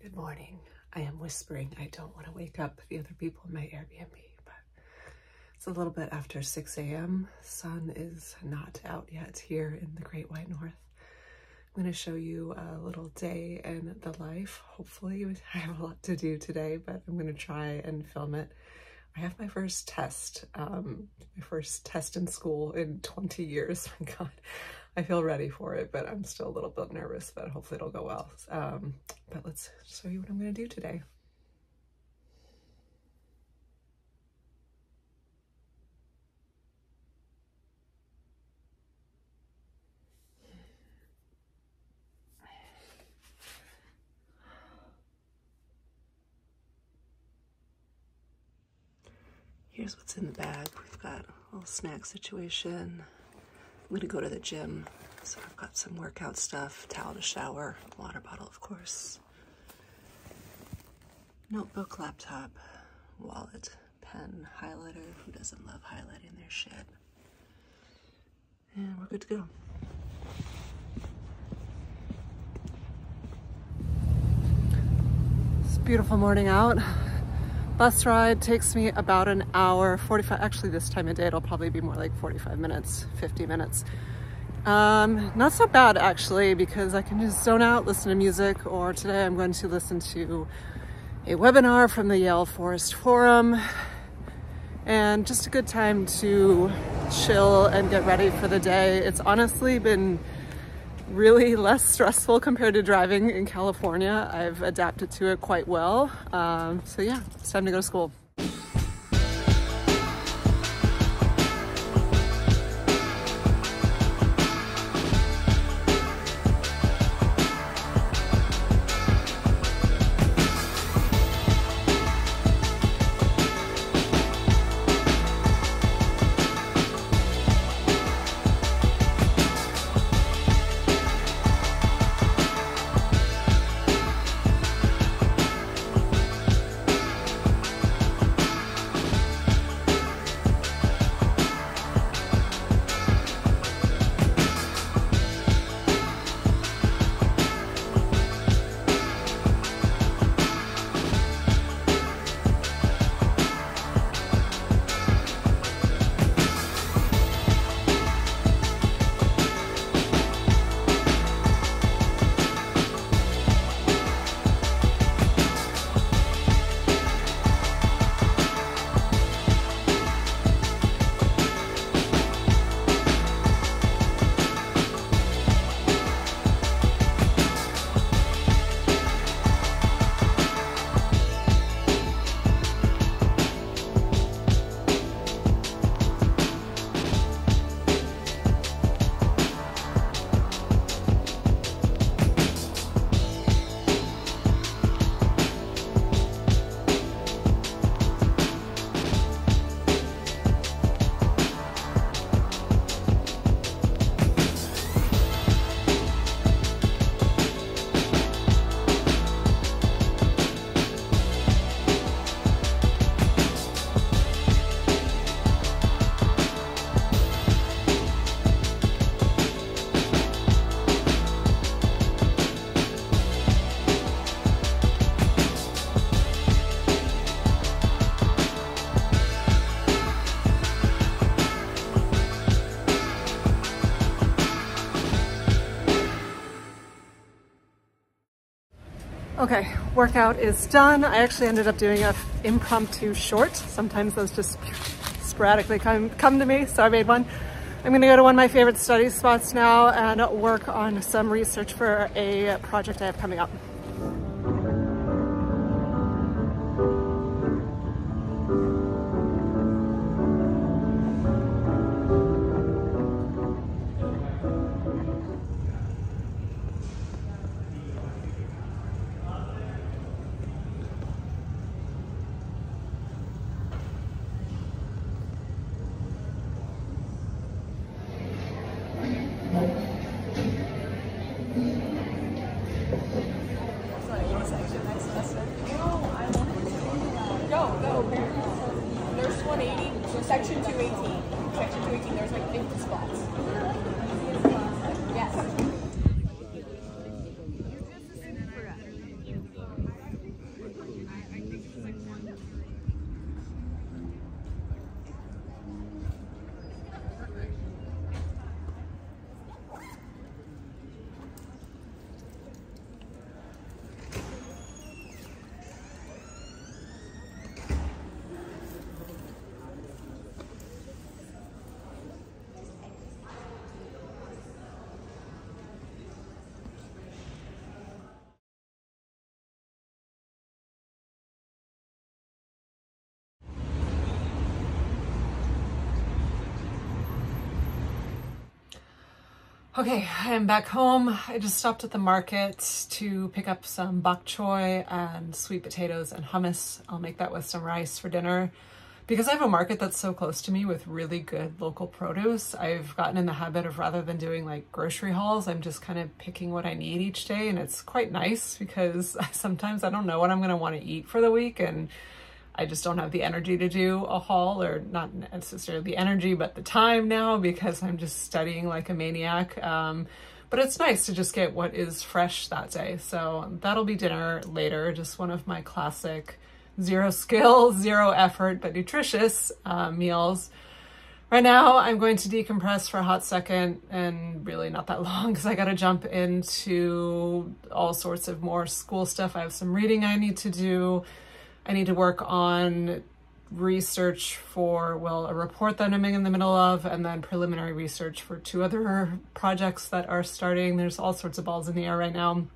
Good morning. I am whispering. I don't want to wake up the other people in my Airbnb, but it's a little bit after 6 a.m. Sun is not out yet here in the Great White North. I'm going to show you a little day in the life. Hopefully, I have a lot to do today, but I'm going to try and film it. I have my first test, in school in 20 years. My God, I feel ready for it, but I'm still a little bit nervous, but hopefully it'll go well. But let's show you what I'm going to do today. Here's what's in the bag. We've got a little snack situation. I'm gonna go to the gym, so I've got some workout stuff, towel to shower, water bottle, of course, notebook, laptop, wallet, pen, highlighter. Who doesn't love highlighting their shit? And we're good to go. It's a beautiful morning out. Bus ride takes me about an hour, 45, actually this time of day it'll probably be more like 45 minutes, 50 minutes. Not so bad actually, because I can just zone out, listen to music, or today I'm going to listen to a webinar from the Yale Forest Forum, and just a good time to chill and get ready for the day. It's honestly been really less stressful compared to driving in California. I've adapted to it quite well. So yeah, it's time to go to school. Okay, workout is done. I actually ended up doing an impromptu short. Sometimes those just sporadically come to me, so I made one. I'm gonna go to one of my favorite study spots now and work on some research for a project I have coming up. There's 180, so section 218. Section 218, there's like 50 spots. Yes. Okay, I am back home. I just stopped at the market to pick up some bok choy and sweet potatoes and hummus. I'll make that with some rice for dinner. Because I have a market that's so close to me with really good local produce, I've gotten in the habit of, rather than doing like grocery hauls, I'm just kind of picking what I need each day. And it's quite nice because sometimes I don't know what I'm going to want to eat for the week, and I just don't have the energy to do a haul, or not necessarily the energy, but the time now, because I'm just studying like a maniac. But it's nice to just get what is fresh that day. So that'll be dinner later, just one of my classic zero skill, zero effort, but nutritious meals. Right now, I'm going to decompress for a hot second, and really not that long, because I got to jump into all sorts of more school stuff. I have some reading I need to do. I need to work on research for, well, a report that I'm in the middle of, and then preliminary research for 2 other projects that are starting. There's all sorts of balls in the air right now.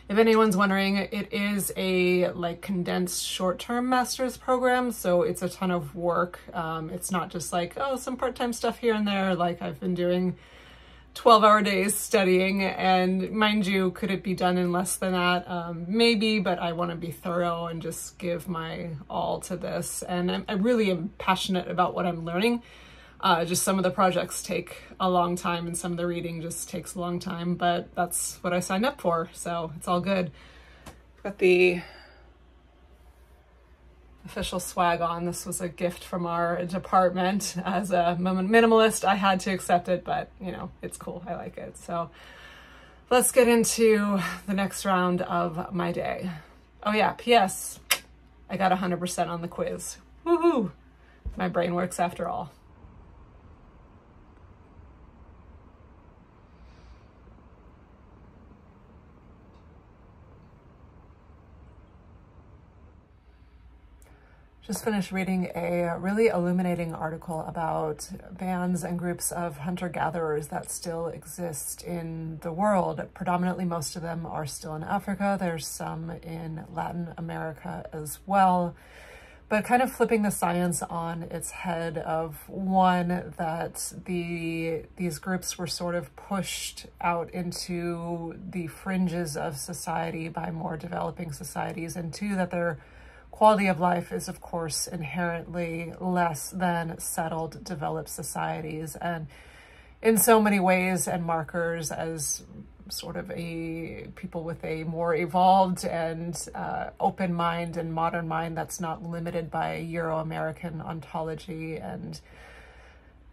If anyone's wondering, it is a like condensed short-term master's program, so it's a ton of work. It's not just like, oh, some part-time stuff here and there. Like, I've been doing 12-hour days studying, and mind you, could it be done in less than that? Maybe, but I want to be thorough and just give my all to this. And I really am passionate about what I'm learning. Just some of the projects take a long time, and some of the reading just takes a long time, but that's what I signed up for, so it's all good. Got the official swag on. This was a gift from our department. As a minimalist, I had to accept it, but you know, it's cool. I like it. So let's get into the next round of my day. Oh yeah, P.S. I got 100% on the quiz. Woohoo! My brain works after all. Just finished reading a really illuminating article about bands and groups of hunter-gatherers that still exist in the world. Predominantly, most of them are still in Africa. There's some in Latin America as well. But kind of flipping the science on its head of, one, that these groups were sort of pushed out into the fringes of society by more developing societies, and 2, that they're quality of life is, of course, inherently less than settled, developed societies. And in so many ways and markers, as sort of a people with a more evolved and open mind and modern mind that's not limited by Euro-American ontology and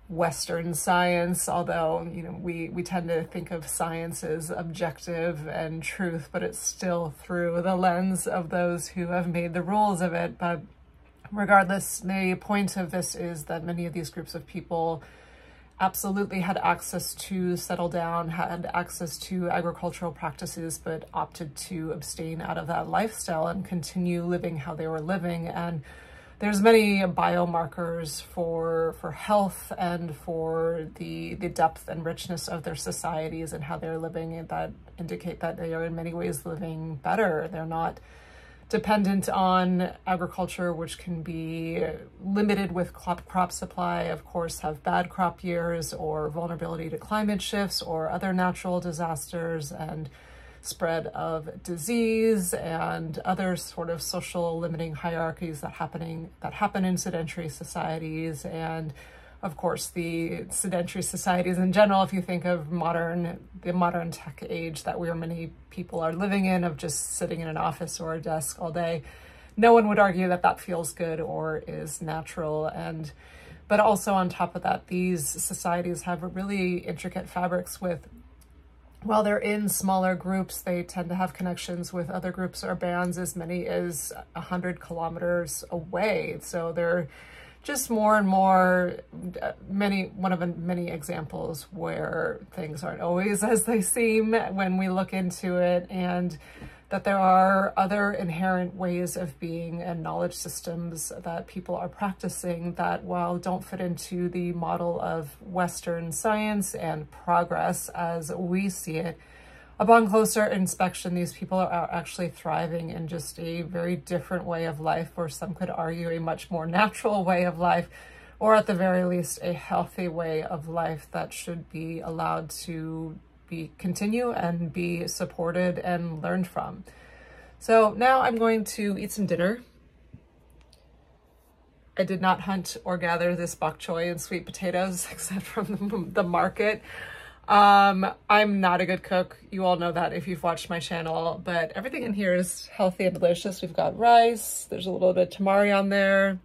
Western science, although, you know, we tend to think of science as objective and truth, but it's still through the lens of those who have made the rules of it. But regardless, the point of this is that many of these groups of people absolutely had access to settle down, had access to agricultural practices, but opted to abstain out of that lifestyle and continue living how they were living. And there's many biomarkers for health and for the depth and richness of their societies and how they're living that indicate that they are in many ways living better. They're not dependent on agriculture, which can be limited with crop supply, of course, have bad crop years or vulnerability to climate shifts or other natural disasters and spread of disease and other sort of social limiting hierarchies that happen in sedentary societies. And of course, the sedentary societies in general, if you think of the modern tech age that many people are living in, of just sitting in an office or a desk all day, no one would argue that that feels good or is natural. But also on top of that, these societies have really intricate fabrics with, while they're in smaller groups, they tend to have connections with other groups or bands as many as 100 kilometers away. So they're just more and more, one of many examples where things aren't always as they seem when we look into it, and that there are other inherent ways of being and knowledge systems that people are practicing that, while don't fit into the model of Western science and progress as we see it, upon closer inspection, these people are actually thriving in just a very different way of life, or some could argue a much more natural way of life, or at the very least, a healthy way of life that should be allowed to continue and be supported and learned from. So now I'm going to eat some dinner. I did not hunt or gather this bok choy and sweet potatoes except from the market. I'm not a good cook. You all know that if you've watched my channel, but everything in here is healthy and delicious. We've got rice, there's a little bit of tamari on there,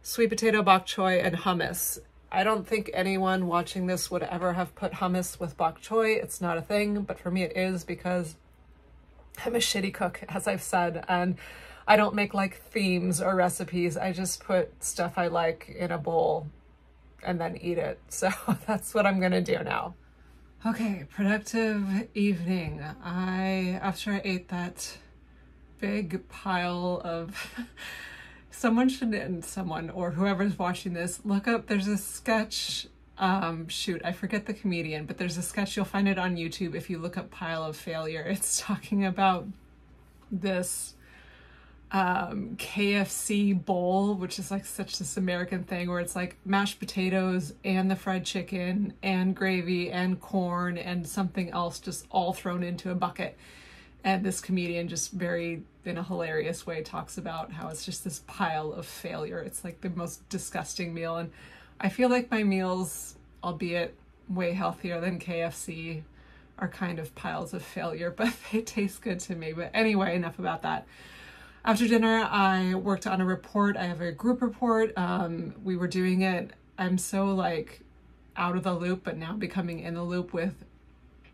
sweet potato bok choy, and hummus. I don't think anyone watching this would ever have put hummus with bok choy. It's not a thing, but for me it is because I'm a shitty cook, as I've said, and I don't make like themes or recipes. I just put stuff I like in a bowl and then eat it. So that's what I'm gonna do now. Okay, productive evening. After I ate that big pile of, someone or whoever's watching this, look up, there's a sketch, shoot, I forget the comedian, but there's a sketch, you'll find it on YouTube if you look up Pile of Failure. It's talking about this KFC bowl, which is like such this American thing where it's like mashed potatoes and the fried chicken and gravy and corn and something else just all thrown into a bucket. And this comedian just very, in a hilarious way, talks about how it's just this pile of failure. It's like the most disgusting meal. And I feel like my meals, albeit way healthier than KFC, are kind of piles of failure, but they taste good to me. But anyway, enough about that. After dinner, I worked on a report. I have a group report. We were doing it. I'm so like out of the loop, but now becoming in the loop with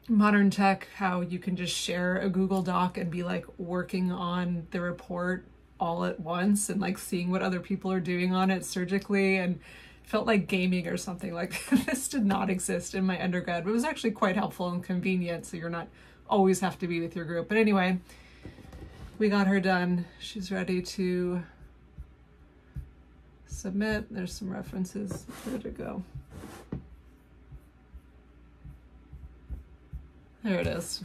modern tech, how you can just share a Google Doc and be like working on the report all at once and like seeing what other people are doing on it surgically, and felt like gaming or something. Like this did not exist in my undergrad, but it was actually quite helpful and convenient, so you're not always have to be with your group. But anyway, we got her done. She's ready to submit. There's some references. Where'd it go? There it is.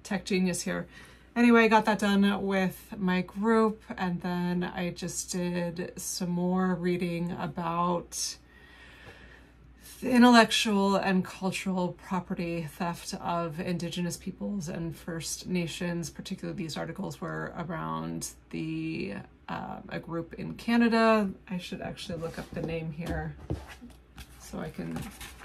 Tech genius here. Anyway, I got that done with my group, and then I just did some more reading about the intellectual and cultural property theft of Indigenous peoples and First Nations. Particularly these articles were around the a group in Canada. I should actually look up the name here so I can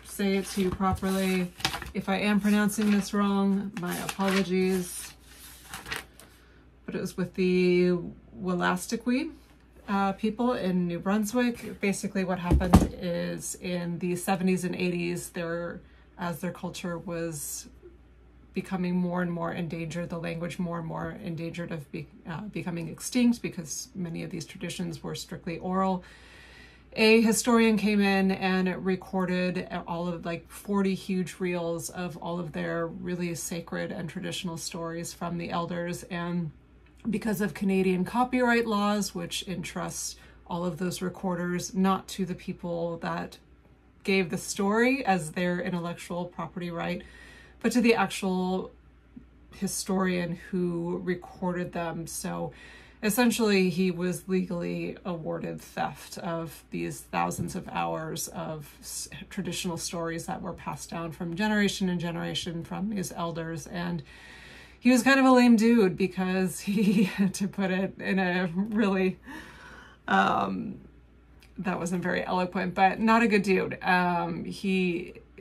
say it to you properly. If I am pronouncing this wrong, my apologies. But it was with the Wolastoqey people in New Brunswick. Basically what happened is in the 70s and 80s, as their culture was becoming more and more endangered, the language more and more endangered of becoming extinct, because many of these traditions were strictly oral. A historian came in and recorded all of like 40 huge reels of all of their really sacred and traditional stories from the elders. And because of Canadian copyright laws, which entrust all of those recorders not to the people that gave the story as their intellectual property right, but to the actual historian who recorded them. So essentially, he was legally awarded theft of these thousands of hours of traditional stories that were passed down from generation and generation from his elders. And he was kind of a lame dude because he, to put it in a really, that wasn't very eloquent, but not a good dude.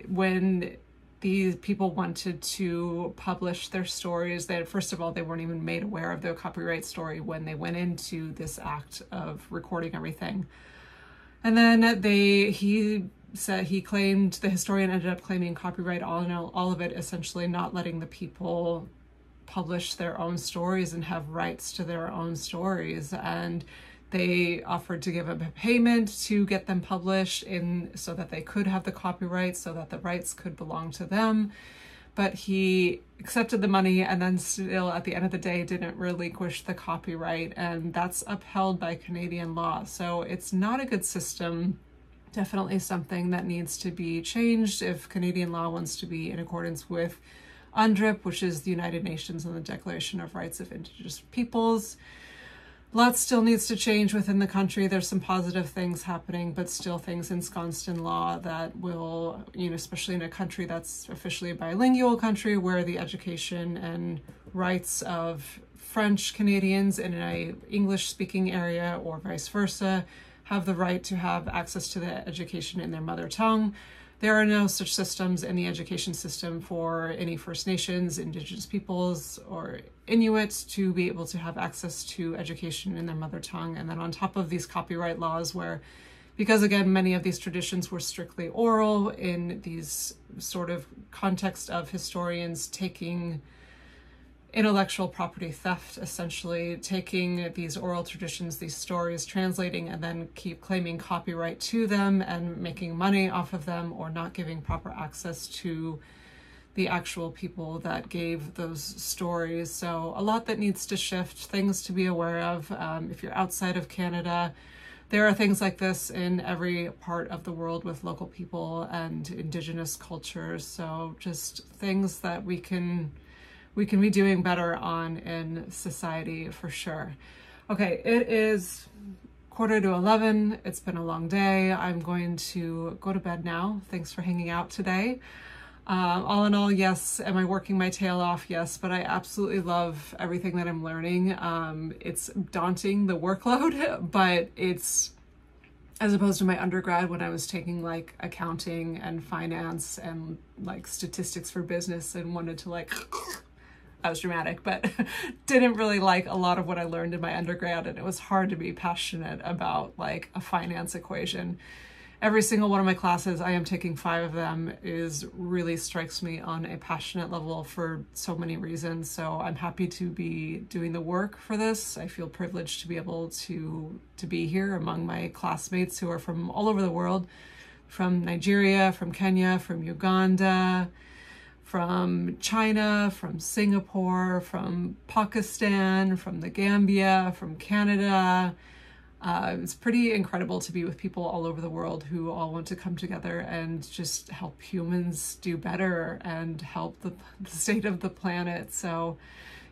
When these people wanted to publish their stories, first of all, they weren't even made aware of their copyright story when they went into this act of recording everything. And then he said he claimed, the historian ended up claiming copyright all of it, essentially not letting the people publish their own stories and have rights to their own stories. And they offered to give him a payment to get them published so that they could have the copyright, so that the rights could belong to them. But he accepted the money and then still at the end of the day didn't relinquish the copyright, and that's upheld by Canadian law. So it's not a good system. Definitely something that needs to be changed if Canadian law wants to be in accordance with UNDRIP, which is the United Nations and the Declaration of Rights of Indigenous Peoples. Lots still needs to change within the country. There's some positive things happening, but still things ensconced in law that will, especially in a country that's officially a bilingual country where the education and rights of French Canadians in a English speaking area or vice versa have the right to have access to the education in their mother tongue. There are no such systems in the education system for any First Nations, Indigenous peoples, or Inuits to be able to have access to education in their mother tongue. And then on top of these copyright laws where, because again, many of these traditions were strictly oral in these sort of context of historians taking intellectual property theft, essentially taking these oral traditions, these stories, translating and then keep claiming copyright to them and making money off of them, or not giving proper access to the actual people that gave those stories. So a lot that needs to shift, things to be aware of. If you're outside of Canada, there are things like this in every part of the world with local people and Indigenous cultures. So just things that we can be doing better on in society for sure. Okay, it is 10:45. It's been a long day. I'm going to go to bed now. Thanks for hanging out today. All in all, yes. Am I working my tail off? Yes, but I absolutely love everything that I'm learning. It's daunting, the workload, but it's, as opposed to my undergrad when I was taking like accounting and finance and like statistics for business and wanted to like, that was dramatic, but didn't really like a lot of what I learned in my undergrad, and it was hard to be passionate about like a finance equation. Every single one of my classes, I am taking 5 of them, really strikes me on a passionate level for so many reasons. So I'm happy to be doing the work for this. I feel privileged to be able to be here among my classmates who are from all over the world, from Nigeria, from Kenya, from Uganda, from China, from Singapore, from Pakistan, from the Gambia, from Canada. It's pretty incredible to be with people all over the world who all want to come together and just help humans do better and help the state of the planet. So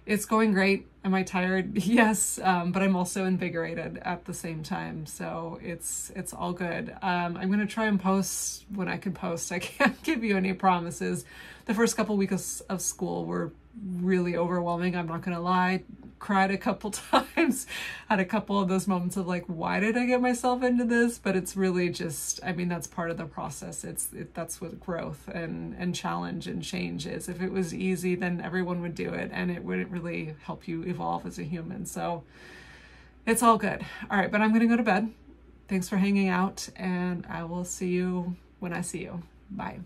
it's going great. Am I tired? Yes, but I'm also invigorated at the same time. So it's all good. I'm going to try and post when I can post. I can't give you any promises. The first couple weeks of school were really overwhelming. I'm not going to lie. Cried a couple times, had a couple of those moments of like, why did I get myself into this? But it's really just, I mean, that's part of the process. That's what growth and challenge and change is. If it was easy, then everyone would do it, and it wouldn't really help you evolve as a human. So it's all good. All right, but I'm going to go to bed. Thanks for hanging out, and I will see you when I see you. Bye.